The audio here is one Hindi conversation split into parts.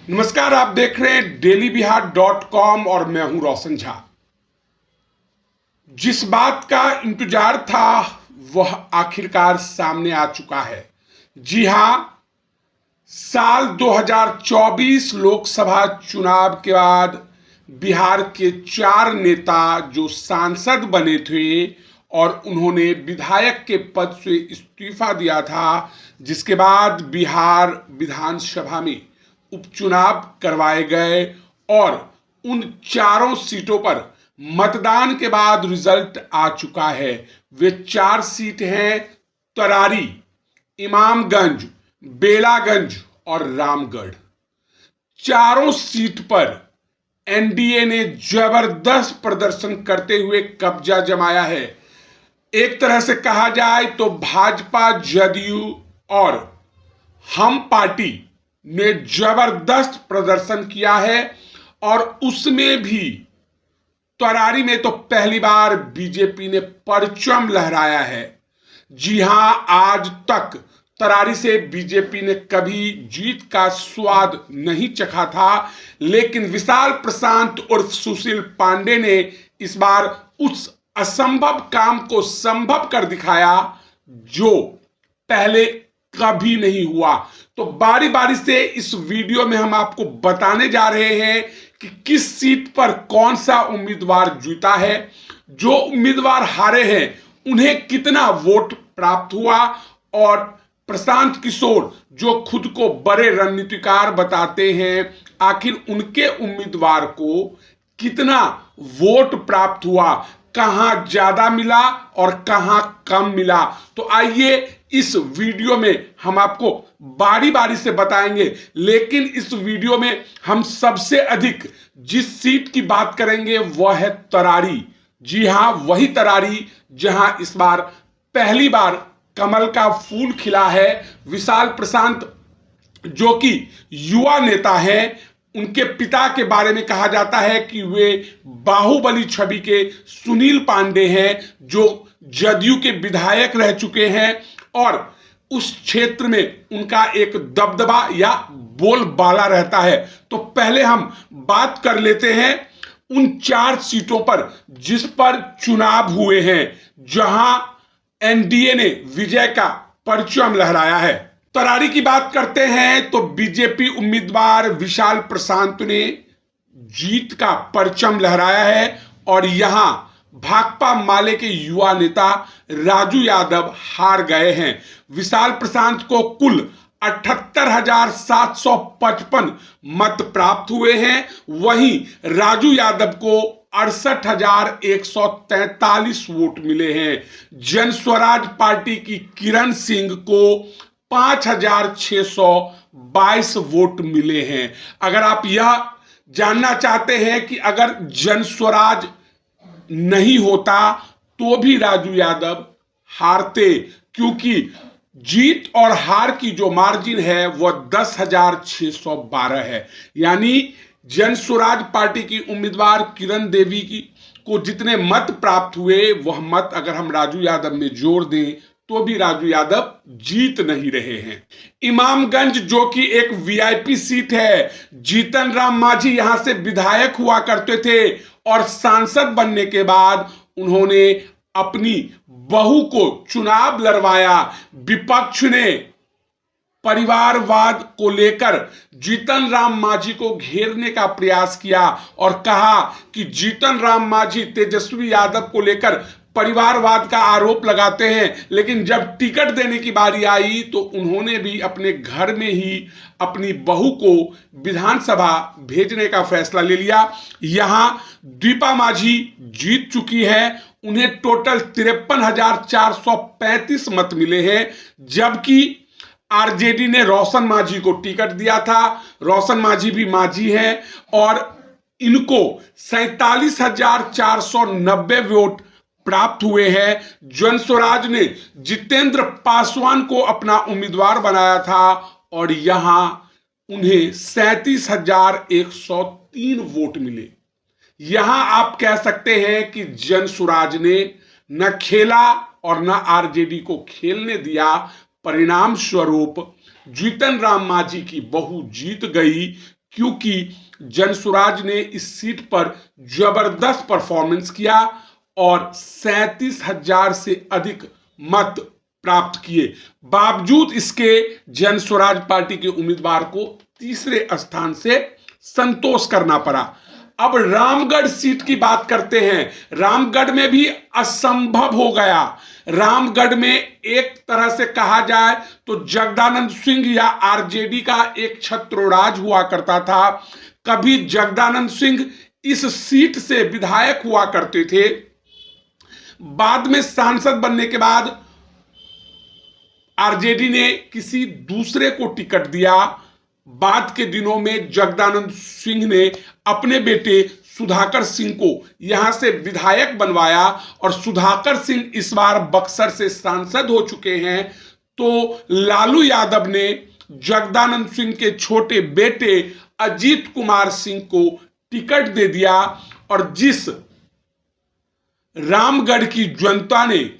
नमस्कार, आप देख रहे हैं डेलीबिहार.com और मैं हूं रोशन झा। जिस बात का इंतजार था वह आखिरकार सामने आ चुका है। जी हां, साल 2024 लोकसभा चुनाव के बाद बिहार के 4 नेता जो सांसद बने थे और उन्होंने विधायक के पद से इस्तीफा दिया था, जिसके बाद बिहार विधानसभा में उपचुनाव करवाए गए और उन चारों सीटों पर मतदान के बाद रिजल्ट आ चुका है। वे 4 सीट हैं तरारी, इमामगंज, बेलागंज और रामगढ़। चारों सीट पर एनडीए ने जबरदस्त प्रदर्शन करते हुए कब्जा जमाया है। एक तरह से कहा जाए तो भाजपा, जदयू और हम पार्टी ने जबरदस्त प्रदर्शन किया है और उसमें भी तरारी में तो पहली बार बीजेपी ने परचम लहराया है। जी हां, आज तक तरारी से बीजेपी ने कभी जीत का स्वाद नहीं चखा था, लेकिन विशाल प्रशांत उर्फ सुशील पांडे ने इस बार उस असंभव काम को संभव कर दिखाया जो पहले कभी नहीं हुआ। तो बारी बारी से इस वीडियो में हम आपको बताने जा रहे हैं कि किस सीट पर कौन सा उम्मीदवार जीता है, जो उम्मीदवार हारे हैं उन्हें कितना वोट प्राप्त हुआ और प्रशांत किशोर जो खुद को बड़े रणनीतिकार बताते हैं, आखिर उनके उम्मीदवार को कितना वोट प्राप्त हुआ, कहां ज्यादा मिला और कहां कम मिला। तो आइए इस वीडियो में हम आपको बारी बारी से बताएंगे, लेकिन इस वीडियो में हम सबसे अधिक जिस सीट की बात करेंगे वह है तरारी। जी हां, वही तरारी जहां इस बार पहली बार कमल का फूल खिला है। विशाल प्रशांत जो कि युवा नेता हैं, उनके पिता के बारे में कहा जाता है कि वे बाहुबली छवि के सुनील पांडे हैं, जो जदयू के विधायक रह चुके हैं और उस क्षेत्र में उनका एक दबदबा या बोलबाला रहता है। तो पहले हम बात कर लेते हैं उन 4 सीटों पर जिस पर चुनाव हुए हैं, जहां एनडीए ने विजय का परचम लहराया है। तरारी की बात करते हैं तो बीजेपी उम्मीदवार विशाल प्रशांत ने जीत का परचम लहराया है और यहां भाकपा माले के युवा नेता राजू यादव हार गए हैं। विशाल प्रशांत को कुल 78,755 मत प्राप्त हुए हैं, वहीं राजू यादव को 68,143 वोट मिले हैं। जन स्वराज पार्टी की किरण सिंह को 5,622 वोट मिले हैं। अगर आप यह जानना चाहते हैं कि अगर जन स्वराज नहीं होता तो भी राजू यादव हारते, क्योंकि जीत और हार की जो मार्जिन है वह 10,612 है। यानी जन स्वराज पार्टी की उम्मीदवार किरण देवी को जितने मत प्राप्त हुए, वह मत अगर हम राजू यादव में जोड़ दें तो भी राजू यादव जीत नहीं रहे हैं। इमामगंज जो कि एक वीआईपी सीट है, जीतन राम मांझी यहां से विधायक हुआ करते थे और सांसद बनने के बाद उन्होंने अपनी बहू को चुनाव लड़वाया। विपक्ष ने परिवारवाद को लेकर जीतन राम मांझी को घेरने का प्रयास किया और कहा कि जीतन राम मांझी तेजस्वी यादव को लेकर परिवारवाद का आरोप लगाते हैं, लेकिन जब टिकट देने की बारी आई तो उन्होंने भी अपने घर में ही अपनी बहू को विधानसभा भेजने का फैसला ले लिया। यहां दीपा मांझी जीत चुकी है, उन्हें टोटल 53,435 मत मिले हैं, जबकि आरजेडी ने रोशन मांझी को टिकट दिया था। रोशन मांझी भी मांझी हैं और इनको 47,490 वोट प्राप्त हुए हैं। जन स्वराज ने जितेंद्र पासवान को अपना उम्मीदवार बनाया था और यहां उन्हें 37,103 वोट मिले। यहां आप कह सकते हैं कि जन स्वराज ने न खेला और न आरजेडी को खेलने दिया। परिणाम स्वरूप जीतन राम मांझी की बहू जीत गई, क्योंकि जनसुराज ने इस सीट पर जबरदस्त परफॉर्मेंस किया और 37,000 से अधिक मत प्राप्त किए। बावजूद इसके जनसुराज पार्टी के उम्मीदवार को तीसरे स्थान से संतोष करना पड़ा। अब रामगढ़ सीट की बात करते हैं। रामगढ़ में भी असंभव हो गया। रामगढ़ में एक तरह से कहा जाए तो जगदानंद सिंह या आरजेडी का एक छत्रराज हुआ करता था। कभी जगदानंद सिंह इस सीट से विधायक हुआ करते थे, बाद में सांसद बनने के बाद आरजेडी ने किसी दूसरे को टिकट दिया। बाद के दिनों में जगदानंद सिंह ने अपने बेटे सुधाकर सिंह को यहां से विधायक बनवाया और सुधाकर सिंह इस बार बक्सर से सांसद हो चुके हैं। तो लालू यादव ने जगदानंद सिंह के छोटे बेटे अजीत कुमार सिंह को टिकट दे दिया और जिस रामगढ़ की जनता ने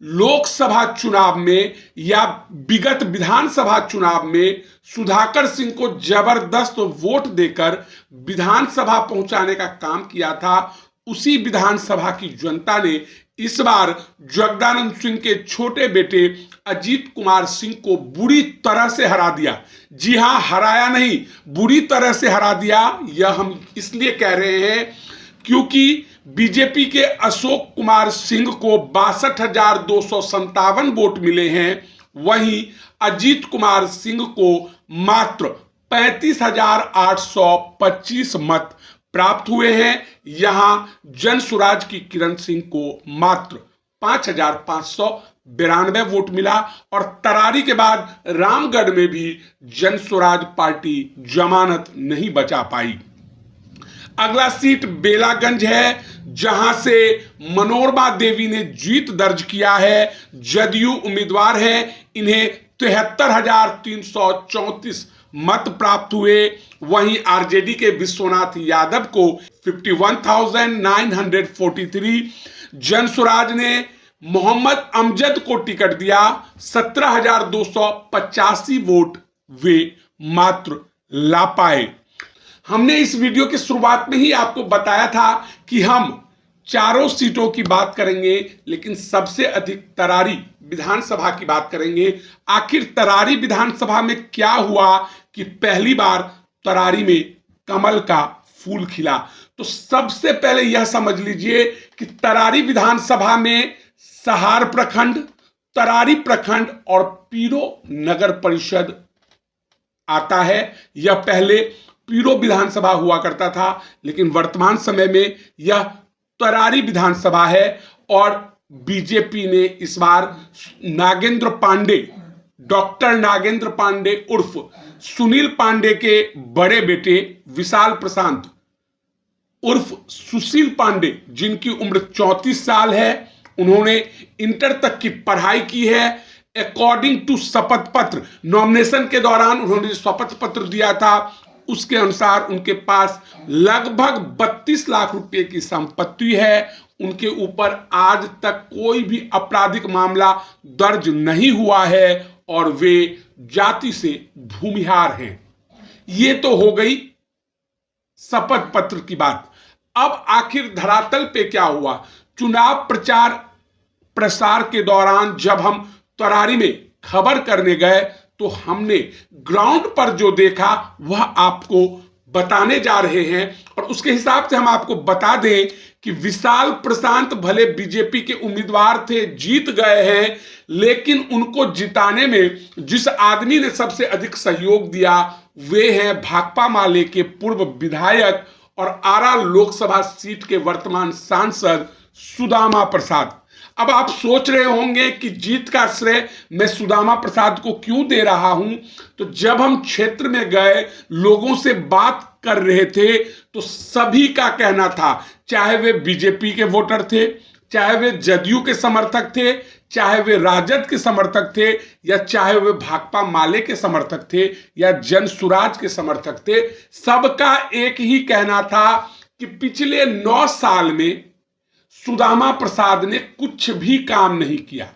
लोकसभा चुनाव में या विगत विधानसभा चुनाव में सुधाकर सिंह को जबरदस्त वोट देकर विधानसभा पहुंचाने का काम किया था, उसी विधानसभा की जनता ने इस बार जगदानंद सिंह के छोटे बेटे अजीत कुमार सिंह को बुरी तरह से हरा दिया। जी हां, हराया नहीं, बुरी तरह से हरा दिया। यह हम इसलिए कह रहे हैं क्योंकि बीजेपी के अशोक कुमार सिंह को 62,257 वोट मिले हैं, वहीं अजीत कुमार सिंह को मात्र 35,825 मत प्राप्त हुए हैं। यहां जनसुराज की किरण सिंह को मात्र 5,592 वोट मिला और तरारी के बाद रामगढ़ में भी जनसुराज पार्टी जमानत नहीं बचा पाई। अगला सीट बेलागंज है, जहां से मनोरमा देवी ने जीत दर्ज किया है। जदयू उम्मीदवार है, इन्हें 73,334 मत प्राप्त हुए। वहीं आरजेडी के विश्वनाथ यादव को 51,943। जनसुराज ने मोहम्मद अमजद को टिकट दिया, 17,285 वोट वे मात्र ला पाए। हमने इस वीडियो की शुरुआत में ही आपको बताया था कि हम चारों सीटों की बात करेंगे, लेकिन सबसे अधिक तरारी विधानसभा की बात करेंगे। आखिर तरारी विधानसभा में क्या हुआ कि पहली बार तरारी में कमल का फूल खिला। तो सबसे पहले यह समझ लीजिए कि तरारी विधानसभा में सहार प्रखंड, तरारी प्रखंड और पीरो नगर परिषद आता है। यह पहले पीरो विधानसभा हुआ करता था, लेकिन वर्तमान समय में यह तरारी विधानसभा है और बीजेपी ने इस बार नागेंद्र पांडे, डॉक्टर नागेंद्र पांडे उर्फ सुनील पांडे के बड़े बेटे विशाल प्रशांत उर्फ सुशील पांडे, जिनकी उम्र 34 साल है, उन्होंने इंटर तक की पढ़ाई की है। अकॉर्डिंग टू शपथ पत्र, नॉमिनेशन के दौरान उन्होंने शपथ पत्र दिया था, उसके अनुसार उनके पास लगभग 32 लाख रुपए की संपत्ति है। उनके ऊपर आज तक कोई भी आपराधिक मामला दर्ज नहीं हुआ है और वे जाति से भूमिहार हैं। ये तो हो गई शपथ पत्र की बात। अब आखिर धरातल पे क्या हुआ? चुनाव प्रचार प्रसार के दौरान जब हम तरारी में खबर करने गए तो हमने ग्राउंड पर जो देखा वह आपको बताने जा रहे हैं और उसके हिसाब से हम आपको बता दें कि विशाल प्रशांत भले बीजेपी के उम्मीदवार थे, जीत गए हैं, लेकिन उनको जिताने में जिस आदमी ने सबसे अधिक सहयोग दिया वे हैं भाकपा माले के पूर्व विधायक और आरा लोकसभा सीट के वर्तमान सांसद सुदामा प्रसाद। अब आप सोच रहे होंगे कि जीत का श्रेय मैं सुदामा प्रसाद को क्यों दे रहा हूं। तो जब हम क्षेत्र में गए, लोगों से बात कर रहे थे, तो सभी का कहना था, चाहे वे बीजेपी के वोटर थे, चाहे वे जदयू के समर्थक थे, चाहे वे राजद के समर्थक थे, या चाहे वे भाकपा माले के समर्थक थे या जनसुराज के समर्थक थे, सबका एक ही कहना था कि पिछले 9 साल में सुदामा प्रसाद ने कुछ भी काम नहीं किया।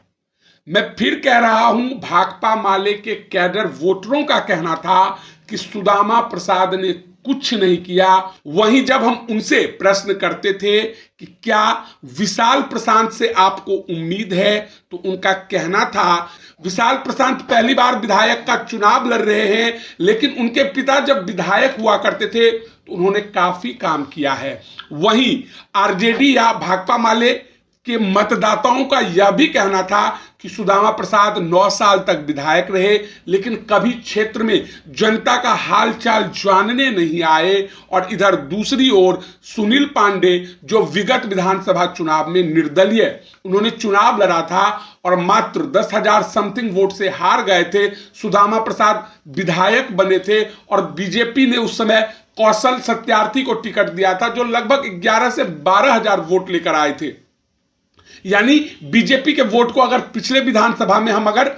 मैं फिर कह रहा हूं, भाकपा माले के कैडर वोटरों का कहना था कि सुदामा प्रसाद ने कुछ नहीं किया। वहीं जब हम उनसे प्रश्न करते थे कि क्या विशाल प्रशांत से आपको उम्मीद है, तो उनका कहना था विशाल प्रशांत पहली बार विधायक का चुनाव लड़ रहे हैं, लेकिन उनके पिता जब विधायक हुआ करते थे तो उन्होंने काफी काम किया है। वहीं आरजेडी या भाकपा माले के मतदाताओं का यह भी कहना था कि सुदामा प्रसाद 9 साल तक विधायक रहे, लेकिन कभी क्षेत्र में जनता का हालचाल जानने नहीं आए। और इधर दूसरी ओर सुनील पांडे, जो विगत विधानसभा चुनाव में निर्दलीय उन्होंने चुनाव लड़ा था और मात्र 10,000 समथिंग वोट से हार गए थे। सुदामा प्रसाद विधायक बने थे और बीजेपी ने उस समय कौशल सत्यार्थी को टिकट दिया था, जो लगभग 11 से 12,000 वोट लेकर आए थे। यानी बीजेपी के वोट को अगर पिछले विधानसभा में हम अगर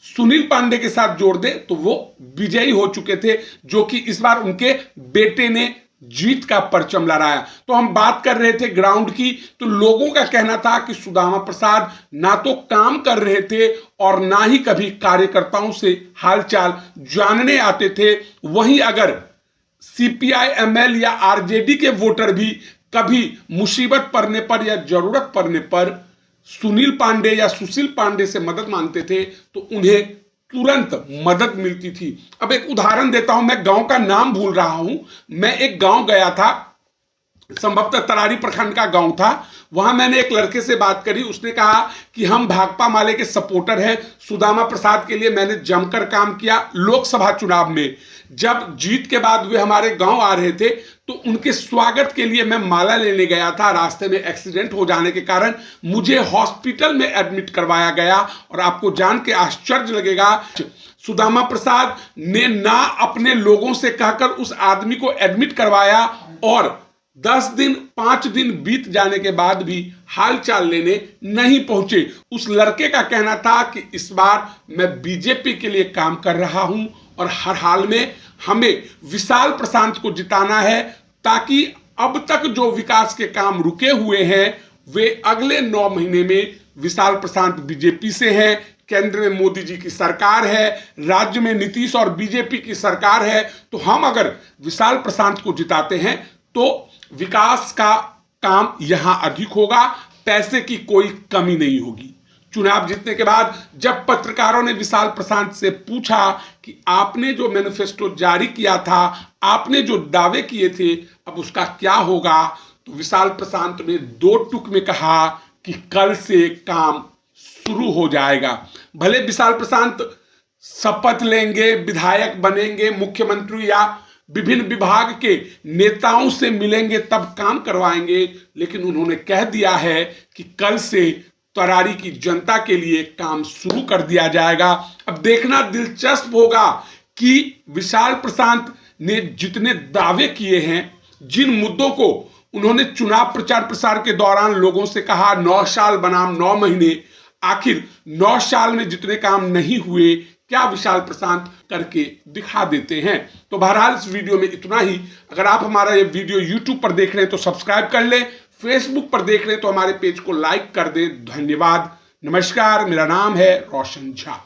सुनील पांडे के साथ जोड़ दें तो वो विजयी हो चुके थे, जो कि इस बार उनके बेटे ने जीत का परचम लहराया। तो हम बात कर रहे थे ग्राउंड की, तो लोगों का कहना था कि सुदामा प्रसाद ना तो काम कर रहे थे और ना ही कभी कार्यकर्ताओं से हालचाल जानने आते थे। वहीं अगर सीपीआई एमएल या आरजेडी के वोटर भी कभी मुसीबत पड़ने पर या जरूरत पड़ने पर सुनील पांडे या सुशील पांडे से मदद मांगते थे तो उन्हें तुरंत मदद मिलती थी। अब एक उदाहरण देता हूं, मैं गांव का नाम भूल रहा हूं। मैं एक गांव गया था, संभवतः तरारी प्रखंड का गांव था। वहां मैंने एक लड़के से बात करी, उसने कहा कि हम भाकपा माले के सपोर्टर हैं, सुदामा प्रसाद के लिए मैंने जमकर काम किया। लोकसभा चुनाव में जब जीत के बाद वे हमारे गांव आ रहे थे तो उनके स्वागत के लिए मैं माला लेने गया था। रास्ते में एक्सीडेंट हो जाने के कारण मुझे हॉस्पिटल में एडमिट करवाया गया। और आपको जान के आश्चर्य लगेगा, सुदामा प्रसाद ने ना अपने लोगों से कहकर उस आदमी को एडमिट करवाया और 10 दिन 5 दिन बीत जाने के बाद भी हालचाल लेने नहीं पहुंचे। उस लड़के का कहना था कि इस बार मैं बीजेपी के लिए काम कर रहा हूं और हर हाल में हमें विशाल प्रशांत को जिताना है, ताकि अब तक जो विकास के काम रुके हुए हैं वे अगले 9 महीने में, विशाल प्रशांत बीजेपी से हैं, केंद्र में मोदी जी की सरकार है, राज्य में नीतीश और बीजेपी की सरकार है, तो हम अगर विशाल प्रशांत को जिताते हैं तो विकास का काम यहां अधिक होगा, पैसे की कोई कमी नहीं होगी। चुनाव जीतने के बाद जब पत्रकारों ने विशाल प्रशांत से पूछा कि आपने जो मैनिफेस्टो जारी किया था, आपने जो दावे किए थे, अब उसका क्या होगा, तो विशाल प्रशांत ने 2 टूक में कहा कि कल से काम शुरू हो जाएगा। भले विशाल प्रशांत शपथ लेंगे, विधायक बनेंगे, मुख्यमंत्री या विभिन्न विभाग के नेताओं से मिलेंगे तब काम करवाएंगे, लेकिन उन्होंने कह दिया है कि कल से तरारी की जनता के लिए काम शुरू कर दिया जाएगा। अब देखना दिलचस्प होगा कि विशाल प्रशांत ने जितने दावे किए हैं, जिन मुद्दों को उन्होंने चुनाव प्रचार प्रसार के दौरान लोगों से कहा 9 साल बनाम 9 महीने, आखिर 9 साल में जितने काम नहीं हुए, क्या विशाल प्रशांत करके दिखा देते हैं। तो बहरहाल इस वीडियो में इतना ही। अगर आप हमारा ये वीडियो यूट्यूब पर देख रहे हैं तो सब्सक्राइब कर लें, फेसबुक पर देख रहे हैं तो हमारे पेज को लाइक कर दें। धन्यवाद, नमस्कार। मेरा नाम है रोशन झा।